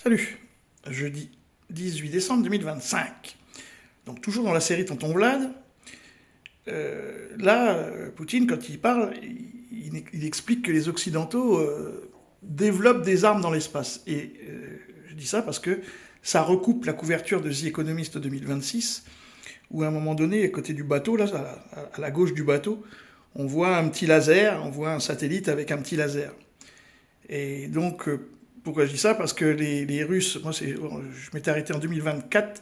Salut, jeudi 18 décembre 2025. Donc toujours dans la série Tonton Vlad, Poutine, quand il parle, il explique que les Occidentaux développent des armes dans l'espace. Et je dis ça parce que ça recoupe la couverture de The Economist 2026, où à un moment donné, à côté du bateau, là, à la gauche du bateau, on voit un petit laser, on voit un satellite avec un petit laser. Et donc, pourquoi je dis ça? Parce que les Russes, je m'étais arrêté en 2024,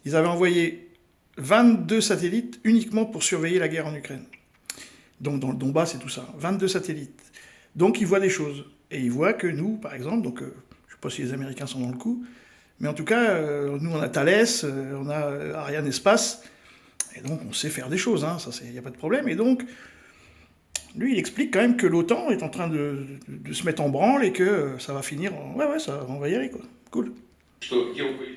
ils avaient envoyé 22 satellites uniquement pour surveiller la guerre en Ukraine. Donc dans le Donbass et tout ça, 22 satellites. Donc ils voient des choses. Et ils voient que nous, par exemple, donc je ne sais pas si les Américains sont dans le coup, mais en tout cas, nous on a Thales, on a Ariane Espace, et donc on sait faire des choses, hein, ça il n'y a pas de problème. Et donc, lui il explique quand même que l'OTAN est en train de se mettre en branle et que ça va finir, on va y aller quoi, cool.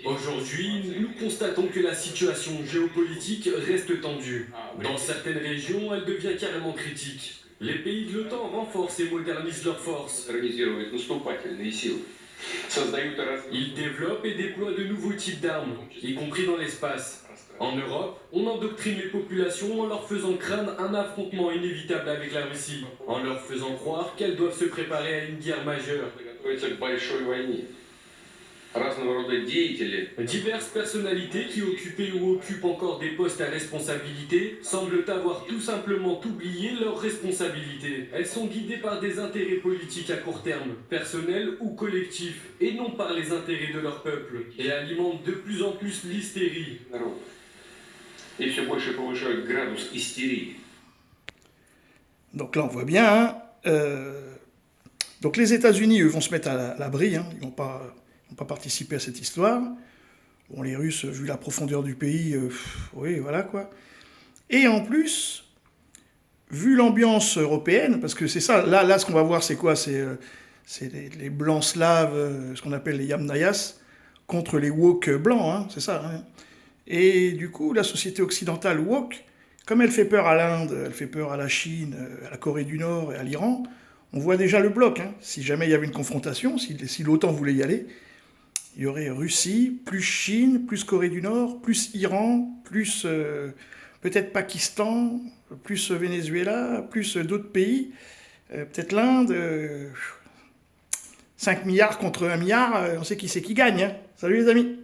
Aujourd'hui, nous constatons que la situation géopolitique reste tendue. Dans certaines régions, elle devient carrément critique. Les pays de l'OTAN renforcent et modernisent leurs forces. Ils développent et déploient de nouveaux types d'armes, y compris dans l'espace. En Europe, on endoctrine les populations en leur faisant craindre un affrontement inévitable avec la Russie, en leur faisant croire qu'elles doivent se préparer à une guerre majeure. Diverses personnalités qui occupaient ou occupent encore des postes à responsabilité semblent avoir tout simplement oublié leurs responsabilités. Elles sont guidées par des intérêts politiques à court terme, personnels ou collectifs, et non par les intérêts de leur peuple, et alimentent de plus en plus l'hystérie. Donc là on voit bien, donc les États-Unis, eux, vont se mettre à l'abri, hein, ils vont pas participer à cette histoire. Bon, les Russes, vu la profondeur du pays, oui, voilà quoi. Et en plus, vu l'ambiance européenne, parce que c'est ça, là ce qu'on va voir, c'est quoi? C'est les blancs slaves, ce qu'on appelle les Yamnayas, contre les woke blancs, hein, c'est ça. Hein. Et du coup, la société occidentale woke, comme elle fait peur à l'Inde, elle fait peur à la Chine, à la Corée du Nord et à l'Iran, on voit déjà le bloc. Hein. Si jamais il y avait une confrontation, si l'OTAN voulait y aller, il y aurait Russie, plus Chine, plus Corée du Nord, plus Iran, plus peut-être Pakistan, plus Venezuela, plus d'autres pays, peut-être l'Inde. 5 milliards contre 1 milliard, on sait qui c'est qui gagne. Hein. Salut les amis.